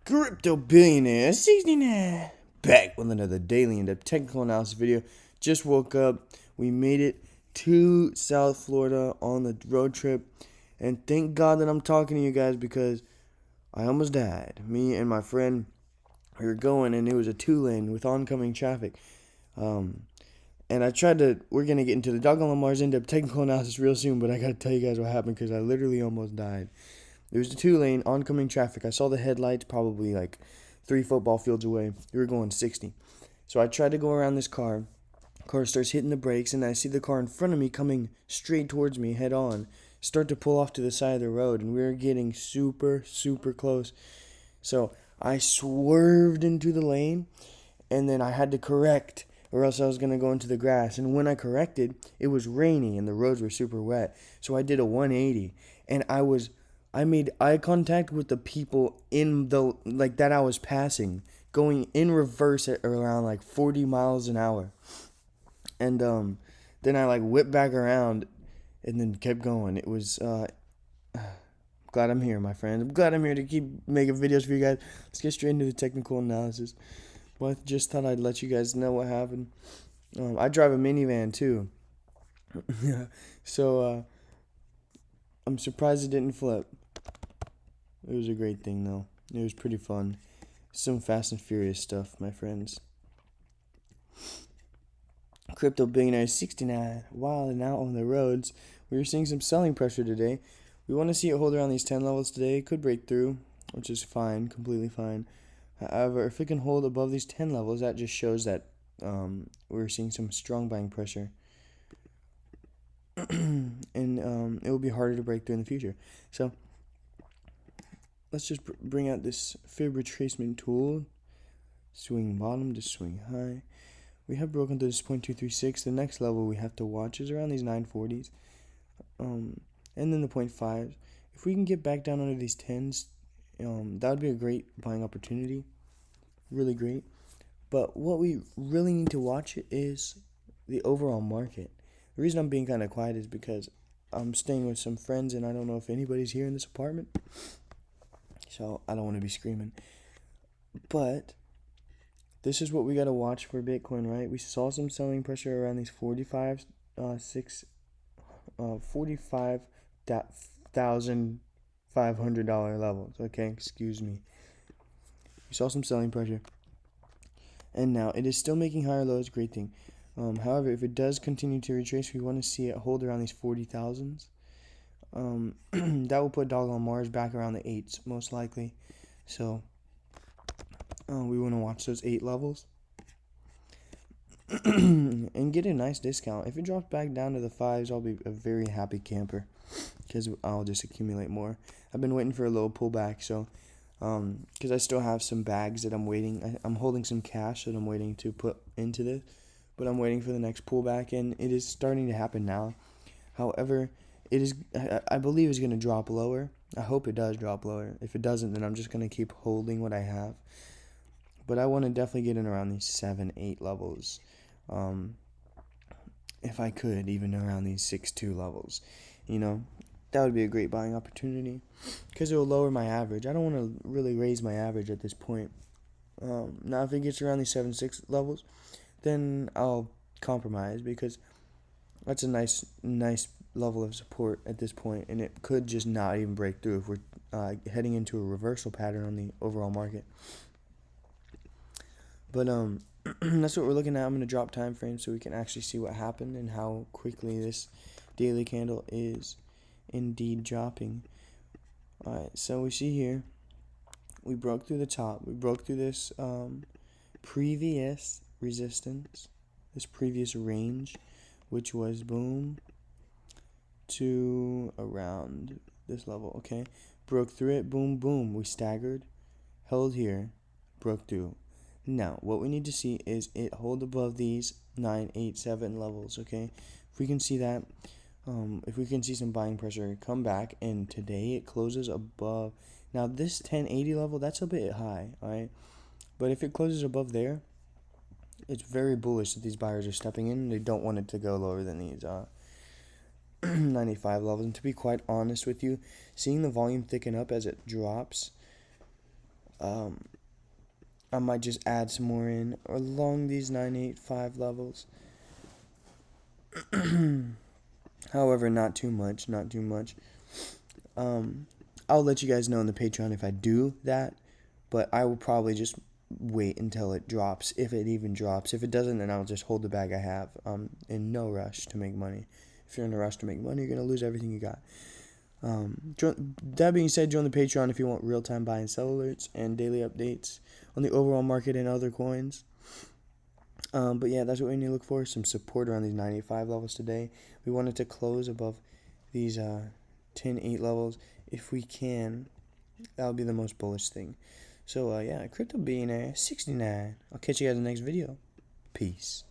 Crypto billionaire 69 back with another daily in-depth technical analysis video. Just woke up. We made it to South Florida on the road trip, and thank God that I'm talking to you guys because I almost died. Me and my friend, we were going, and it was a 2-lane with oncoming traffic. And I tried to. We're gonna get into the Dogelon to Mars in-depth technical analysis real soon, but I gotta tell you guys what happened because I literally almost died. There was a 2-lane oncoming traffic. I saw the headlights probably like 3 football fields away. We were going 60. So I tried to go around this car. Car starts hitting the brakes, and I see the car in front of me coming straight towards me head on. Start to pull off to the side of the road, and we were getting super, super close. So I swerved into the lane, and then I had to correct, or else I was going to go into the grass. And when I corrected, it was rainy, and the roads were super wet. So I did a 180, and I made eye contact with the people in the like that I was passing, going in reverse at around like 40 miles an hour. And then I like whipped back around and then kept going. It was glad I'm here, my friend. I'm glad I'm here to keep making videos for you guys. Let's get straight into the technical analysis. Well, I just thought I'd let you guys know what happened. I drive a minivan too. Yeah. So I'm surprised it didn't flip. It was a great thing, though. It was pretty fun. Some Fast and Furious stuff, my friends. Crypto billionaire 69, wild and out on the roads. We were seeing some selling pressure today. We want to see it hold around these 10 levels today. It could break through, which is fine, completely fine. However, if it can hold above these 10 levels, that just shows that we're seeing some strong buying pressure. And it will be harder to break through in the future. So let's just bring out this fib retracement tool. Swing bottom to swing high. We have broken through this 0.236. The next level we have to watch is around these 940s. And then the 0.5s. If we can get back down under these 10s, that would be a great buying opportunity. Really great. But what we really need to watch is the overall market. The reason I'm being kind of quiet is because I'm staying with some friends and I don't know if anybody's here in this apartment. So I don't want to be screaming. But this is what we got to watch for Bitcoin, right? We saw some selling pressure around these $45,500 levels. Okay, excuse me. We saw some selling pressure, and now it is still making higher lows. Great thing. However, if it does continue to retrace, we want to see it hold around these 40,000s. That will put Dogelon Mars back around the 8s, most likely. So we want to watch those 8 levels and get a nice discount. If it drops back down to the 5s, I'll be a very happy camper because I'll just accumulate more. I've been waiting for a little pullback, so because I still have some bags that I'm waiting. I'm holding some cash that I'm waiting to put into this, but I'm waiting for the next pullback, and it is starting to happen now. However, I believe it's going to drop lower. I hope it does drop lower. If it doesn't, then I'm just going to keep holding what I have. But I want to definitely get in around these 7, 8 levels. If I could, even around these 6-2 levels. That would be a great buying opportunity because it will lower my average. I don't want to really raise my average at this point. Now, if it gets around these 7-6 levels, then I'll compromise because that's a nice level of support at this point, and it could just not even break through if we're heading into a reversal pattern on the overall market. But that's what we're looking at. I'm going to drop time frame so we can actually see what happened and how quickly this daily candle is indeed dropping. Alright, so we see here we broke through the top. We broke through this previous resistance, this previous range, which was boom to around this level. Okay, broke through it, boom, boom. We staggered, held here, broke through. Now, what we need to see is it hold above these 9, 8, 7 levels, okay? If we can see that, if we can see some buying pressure come back, and today it closes above. Now, this 1080 level, that's a bit high, all right? But if it closes above there, it's very bullish that these buyers are stepping in. They don't want it to go lower than these 95 levels. And to be quite honest with you, seeing the volume thicken up as it drops, I might just add some more in along these 985 levels. However, not too much, not too much. I'll let you guys know in the Patreon if I do that, but I will probably just wait until it drops, if it even drops. If it doesn't, then I'll just hold the bag I have. In no rush to make money. If you're in a rush to make money, you're gonna lose everything you got. That being said, join the Patreon if you want real-time buy and sell alerts and daily updates on the overall market and other coins. But yeah, that's what we need to look for, some support around these 985 levels today. We wanted to close above these 10.8 levels. If we can, that'll be the most bullish thing. So yeah, Crypto Billionaire 69. I'll catch you guys in the next video. Peace.